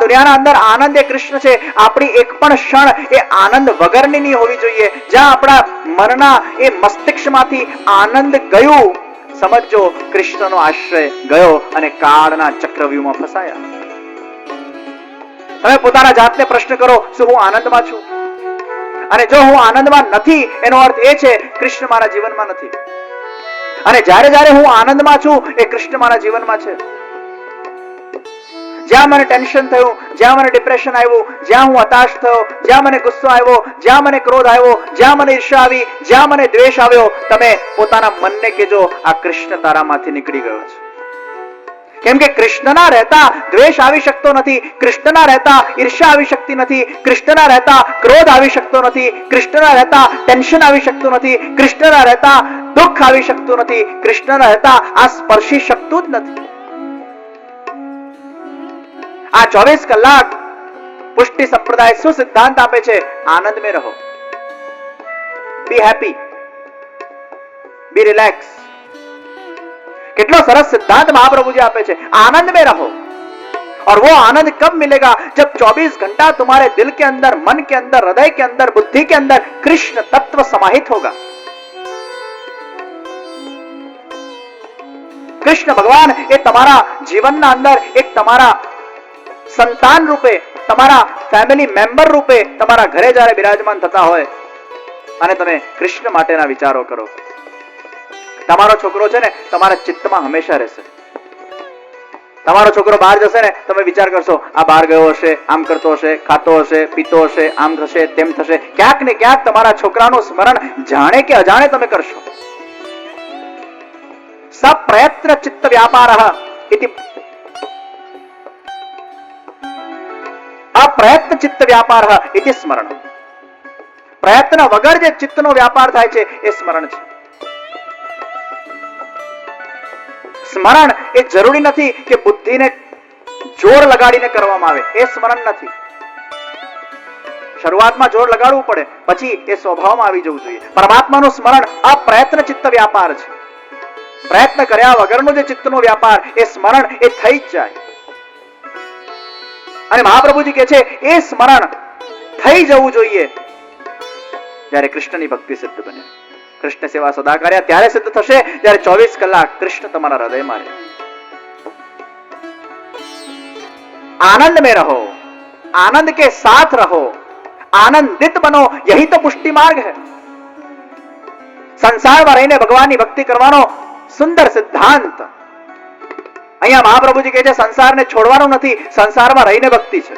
દુનિયાના અંદર આનંદ એ કૃષ્ણ છે. આપણી એક પણ ક્ષણ એ આનંદ વગરની નહીં હોવી જોઈએ. જ્યાં આપણા મનના એ મસ્તિષ્કમાંથી આનંદ ગયું, સમજો કૃષ્ણનો આશ્રય ગયો અને કાળના ચક્રવ્યૂહમાં ફસાયા. તમે પોતાના જાતને પ્રશ્ન કરો, શું હું આનંદમાં છું? અને જો હું આનંદમાં નથી, એનો અર્થ એ છે કૃષ્ણ મારા જીવનમાં નથી. અને જ્યારે જ્યારે હું આનંદમાં છું, એ કૃષ્ણ મારા જીવનમાં છે. જ્યાં મને ટેન્શન થયું, જ્યાં મને ડિપ્રેશન આવ્યું, જ્યાં હું હતાશ થયો, જ્યાં મને ગુસ્સો આવ્યો, જ્યાં મને ક્રોધ આવ્યો, જ્યાં મને ઈર્ષા આવી, જ્યાં મને દ્વેષ આવ્યો, તમે પોતાના મનને કહેજો, આ કૃષ્ણ તારામાંથી નીકળી ગયો છે. કેમ કે કૃષ્ણના રહેતા દ્વેષ આવી શકતો નથી, કૃષ્ણના રહેતા ઈર્ષા આવી શકતી નથી, કૃષ્ણના રહેતા ક્રોધ આવી શકતો નથી, કૃષ્ણના રહેતા ટેન્શન આવી શકતું નથી, કૃષ્ણના રહેતા દુઃખ આવી શકતું નથી, કૃષ્ણના રહેતા આ સ્પર્શી શકતું જ નથી. આ 24 કલાક પુષ્ટિ સંપ્રદાય શું સિદ્ધાંત આપે છે? આનંદ में रहो, બી હેપી, બી રિલેક્સ. कितना सरस सिद्धांत महाप्रभु जी आपे छे, आनंद में रहो. और वो आनंद कब मिलेगा? जब 24 घंटा तुम्हारे दिल के अंदर, मन के अंदर, हृदय के अंदर, बुद्धि के अंदर कृष्ण तत्व समाहित होगा. कृष्ण भगवान ये तमारा जीवनના અંદર એક તમારા સંતાન રૂપે, તમારા ફેમિલી મેમ્બર રૂપે તમારા ઘરે જ્યારે બિરાજમાન થતા હોય અને તમે કૃષ્ણ માટેના વિચારો કરો, તમારો છોકરો છે ને તમારા ચિત્તમાં હંમેશા રહેશે. તમારો છોકરો બહાર જશે ને, તમે વિચાર કરશો આ બહાર ગયો હશે, આમ કરતો હશે, ખાતો હશે, પીતો હશે, આમ થશે, તેમ થશે. ક્યાંક ને ક્યાંક તમારા છોકરાનું સ્મરણ જાણે કે અજાણે તમે કરશો. સપ્રયત્ન ચિત્ત વ્યાપારઃ ઇતિ અપ્રયત્ન ચિત્ત વ્યાપારઃ ઇતિ સ્મરણ. પ્રયત્ન વગર જે ચિત્તનો વ્યાપાર થાય છે એ સ્મરણ છે. સ્મરણ એ જરૂરી નથી કે બુદ્ધિને જોર લગાડીને કરવામાં આવે, એ સ્મરણ નથી. શરૂઆતમાં જોર લગાડવું પડે, પછી એ સ્વભાવમાં આવી જવું જોઈએ. પરમાત્માનું સ્મરણ અપ્રયત્ન ચિત્ત વ્યાપાર છે. પ્રયત્ન કર્યા વગરનો જે ચિત્તનો વ્યાપાર, એ સ્મરણ એ થઈ જ જાય. અને મહાપ્રભુજી કહે છે એ સ્મરણ થઈ જવું જોઈએ જ્યારે કૃષ્ણની ભક્તિ સિદ્ધ બને. કૃષ્ણ સેવા સદા કર્યા ત્યારે સિદ્ધ થશે જ્યારે 24 કલાક કૃષ્ણ તમારા હૃદયમાં રહે. आनंद में रहो, आनंद के साथ रहो, आनंदित बनो, यही तो पुष्टि मार्ग है. સંસારમાં રહીને ભગવાનની ભક્તિ કરવાનો સુંદર સિદ્ધાંત. અહીંયા મહાપ્રભુજી કહે છે સંસારને છોડવાનો નથી, સંસારમાં રહીને ભક્તિ છે.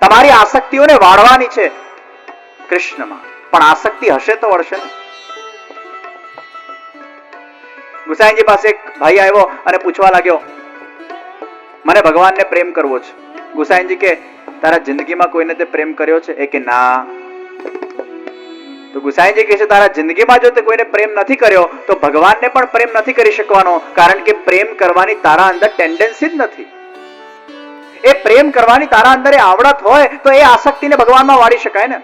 તમારી આસક્તિઓને વાળવાની છે કૃષ્ણમાં, પણ આસક્તિ હશે તો વળશે ને. ગુસાઈજી પાસે એક ભાઈ આવ્યો અને પૂછવા લાગ્યો મને ભગવાનને પ્રેમ કરવો છે. ગુસાઈજી કે તારા જિંદગીમાં કોઈને તે પ્રેમ કર્યો છે? એ કે ના. તો ગુસાઈજી કહે છે તારા જિંદગીમાં જો તે કોઈને પ્રેમ નથી કર્યો તો ભગવાનને પણ પ્રેમ નથી કરી શકવાનો, કારણ કે પ્રેમ કરવાની તારા અંદર ટેન્ડન્સી જ નથી. એ પ્રેમ કરવાની તારા અંદર એ આવડત હોય તો એ આસક્તિને ભગવાનમાં વાળી શકાય ને.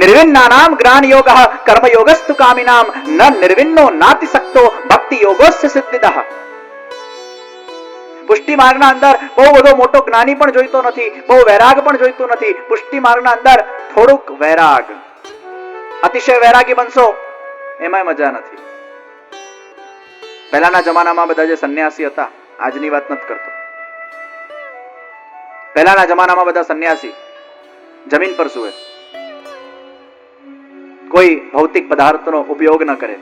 निर्विन्नानाम ज्ञान योगः कर्म योगस्तु कामिनाम न निर्विन्नो नाति सक्तो भक्ति योगस्य सिद्धिदः. પુષ્ટિ માર્ગના અંદર બહુ બધો મોટો જ્ઞાની પણ જોઈતો નથી, બહુ વૈરાગ પણ જોઈતો નથી. પુષ્ટિ માર્ગના અંદર થોડુંક વૈરાગ, અતિશય વૈરાગી બનશો એમાંય મજા નથી. પહેલાના જમાનામાં બધા જે સંન્યાસી હતા, આજની વાત નથી કરતો, પહેલાના જમાનામાં બધા સંન્યાસી જમીન પર સૂવે, કોઈ ભૌતિક પદાર્થનો ઉપયોગ ન કરે.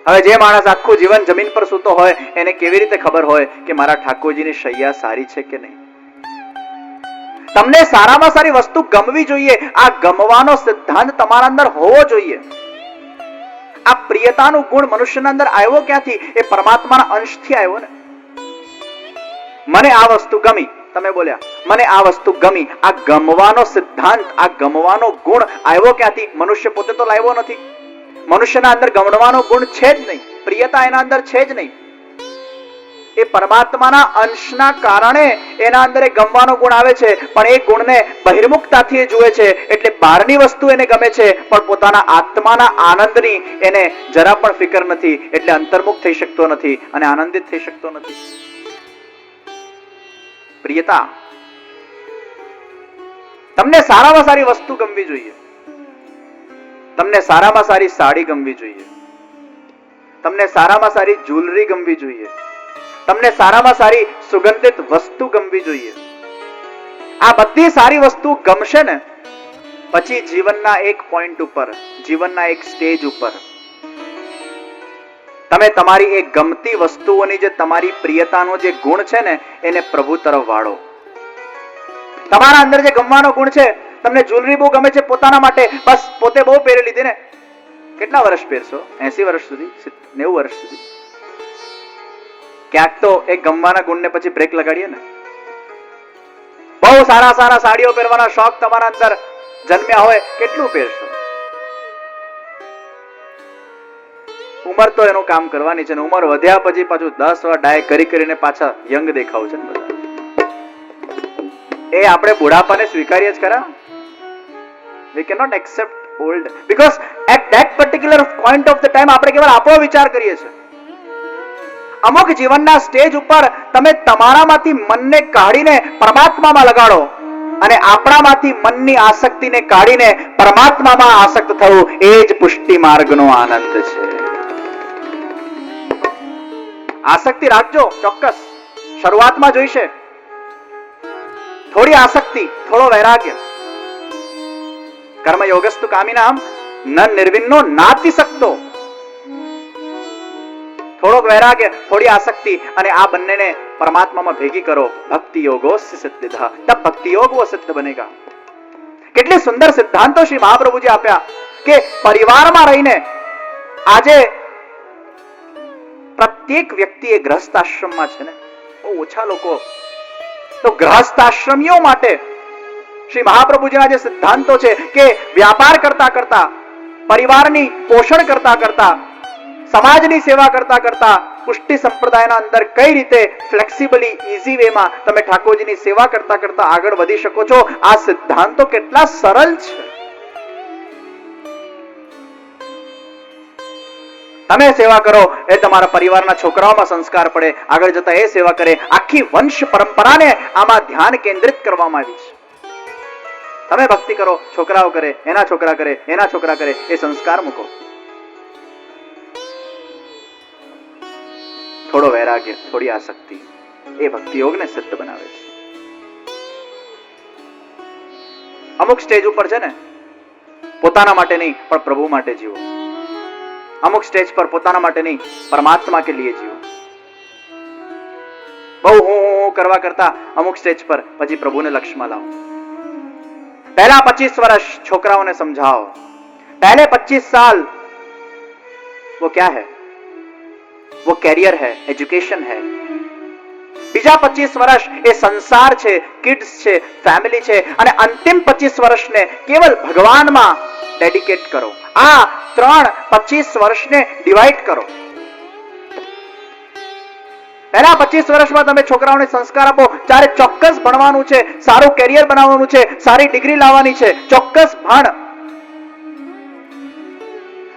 હવે જે માણસ આખું જીવન જમીન પર સૂતો હોય એને કેવી રીતે ખબર હોય કે મારા ઠાકોરજીની શૈયા સારી છે કે નહીં? તમને સારામાં સારી વસ્તુ ગમવી જોઈએ. આ ગમવાનો સિદ્ધાંત તમારા અંદર હોવો જોઈએ. આ પ્રિયતાનો ગુણ મનુષ્યના અંદર આવ્યો ક્યાંથી? એ પરમાત્માના અંશથી આવ્યો ને. મને આ વસ્તુ ગમી, તમે બોલ્યા મને આ વસ્તુ ગમી. આ ગમવાનો સિદ્ધાંત, આ ગમવાનો ગુણ આવ્યો ક્યાંથી? મનુષ્ય પોતે તો લાવ્યો નથી. મનુષ્યના અંદર ગમવાનો ગુણ છે જ નહીં, પ્રિયતા એના અંદર છે જ નહીં. એ એ પરમાત્માના અંશના કારણે એના અંદર એ ગમવાનો ગુણ આવે છે, પણ એ ગુણને બહિર્મુખતાથી એ જુએ છે, એટલે બહારની વસ્તુ એને ગમે છે, પણ પોતાના આત્માના આનંદની એને જરા પણ ફિકર નથી, એટલે અંતર્મુખ થઈ શકતો નથી અને આનંદિત થઈ શકતો નથી. પ્રિયતા, તમને સારામાં સારી વસ્તુ ગમવી જોઈએ, તમને સારામાં સારી સાડી ગમવી જોઈએ, તમને સારામાં સારી જ્વેલરી ગમવી જોઈએ, તમને સારામાં સારી સુગંધિત વસ્તુ ગમવી જોઈએ. આ બધી સારી વસ્તુ ગમશે ને પછી જીવનના એક પોઈન્ટ ઉપર, જીવનના એક સ્ટેજ ઉપર તમે તમારી એ ગમતી વસ્તુઓની જે તમારી પ્રિયતાનો જે ગુણ છે ને એને પ્રભુ તરફ વાળો. તમારા અંદર જે ગમવાનો ગુણ છે, તમને જ્વેલરી બહુ ગમે છે પોતાના માટે, બસ પોતે બહુ પહેરી લીધી ને, કેટલા વર્ષ પહેરશો? 80 વર્ષ સુધી, 90 વર્ષ સુધી? ક્યાંક તો એ ગમવાના ગુણને પછી બ્રેક લગાડીએ ને. બહુ સારા સારા સાડીઓ પહેરવાના શોખ તમારા અંદર જન્મ્યા હોય, કેટલું પહેરશો? ઉંમર તો એનું કામ કરવાની છે ને, ઉંમર વધ્યા પછી પાછું 10 વાર ડાય કરીને પાછા યંગ દેખાવ છે ને બધા. એ આપણે બુઢાપાને સ્વીકારીએ જ ખરા. We cannot accept old because at that particular point of the time આપણે કેવળ આપણો વિચાર કરીએ છીએ. અમુક જીવનના સ્ટેજ ઉપર તમે તમારામાંથી મનને કાઢીને પરમાત્મામાં લગાડો અને આપણામાંથી મનની આસક્તિને કાઢીને પરમાત્મામાં આસક્ત થવું, એ જ પુષ્ટિ માર્ગનો આનંદ છે. આસક્તિ રાખજો, ચોક્કસ શરૂઆતમાં જોઈશે થોડી આસક્તિ, થોડો વૈરાગ્ય. કર્મયોગસ્તુ કામિનામ ન નિર્વિન્નો નાતિ શકતો. થોડોક વૈરાગ્ય, થોડી આસક્તિ, અને આ બંનેને પરમાત્મામાં ભેગી કરો. ભક્તિ યોગો સિદ્ધા, તબ ભક્તિ યોગ વો સિદ્ધ બનેગા. કેટલી સુંદર સિદ્ધાંતો શ્રી મહાપ્રભુજી આપ્યા કે પરિવારમાં રહીને આજે પ્રત્યેક વ્યક્તિ એ ગ્રહસ્થ આશ્રમમાં છે ને, બહુ ઓછા લોકો. તો ગ્રહસ્થ આશ્રમીઓ માટે શ્રી મહાપ્રભુજીના જે સિદ્ધાંતો છે કે વ્યાપાર કરતા કરતા, પરિવારની પોષણ કરતા કરતા, સમાજની સેવા કરતા કરતા, પુષ્ટિ સંપ્રદાયના અંદર કઈ રીતે ફ્લેક્સિબલી, ઈઝી વેમાં તમે ઠાકોરજીની સેવા કરતા કરતા આગળ વધી શકો છો, આ સિદ્ધાંતો કેટલા સરળ છે. તમે સેવા કરો એ તમારા પરિવારના છોકરાઓમાં સંસ્કાર પડે, આગળ જતા એ સેવા કરે. આખી વંશ પરંપરાને આમાં ધ્યાન કેન્દ્રિત કરવામાં આવી છે. તમે ભક્તિ કરો, છોકરાઓ કરે, એના છોકરા કરે, એના છોકરા કરે, એ સંસ્કાર મૂકો. થોડો વૈરાગ્ય, થોડી આસક્તિ, એ ભક્તિ યોગને સિદ્ધ બનાવે છે. અમુક સ્ટેજ ઉપર છે ને પોતાના માટે નહીં પણ પ્રભુ માટે જીવો. અમુક સ્ટેજ પર પોતાના માટે નહીં, પરમાત્મા કે લીએ જીવો. બહુ હું કરવા કરતા અમુક સ્ટેજ પર પછી પ્રભુને લક્ષ્યમાં લાવો. पहला 25 वर्ष छोकराओं ने समझाओ, पहले 25 साल वो क्या है? वो कैरियर है, एजुकेशन है. બીજા 25 વર્ષ એ સંસાર છે, કિડ્સ છે, ફેમિલી છે, અને અંતિમ 25 વર્ષને કેવલ ભગવાનમાં ડેડિકેટ કરો. આ 25 વર્ષને ડિવાઈડ કરો. પહેલા 25 વર્ષમાં તમે છોકરાઓને સંસ્કાર આપો, ચારે ચોક્કસ ભણવાનું છે, સારું કેરિયર બનાવવાનું છે, સારી ડિગ્રી લાવવાની છે, ચોક્કસ ભણ.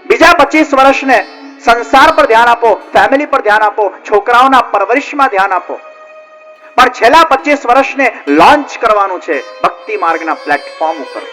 બીજા 25 વર્ષને સંસાર પર ધ્યાન આપો, ફેમિલી પર ધ્યાન આપો, છોકરાઓના પરવરિશમાં ધ્યાન આપો. પણ છેલ્લા 25 વર્ષને લોન્ચ કરવાનું છે ભક્તિ માર્ગના પ્લેટફોર્મ ઉપર.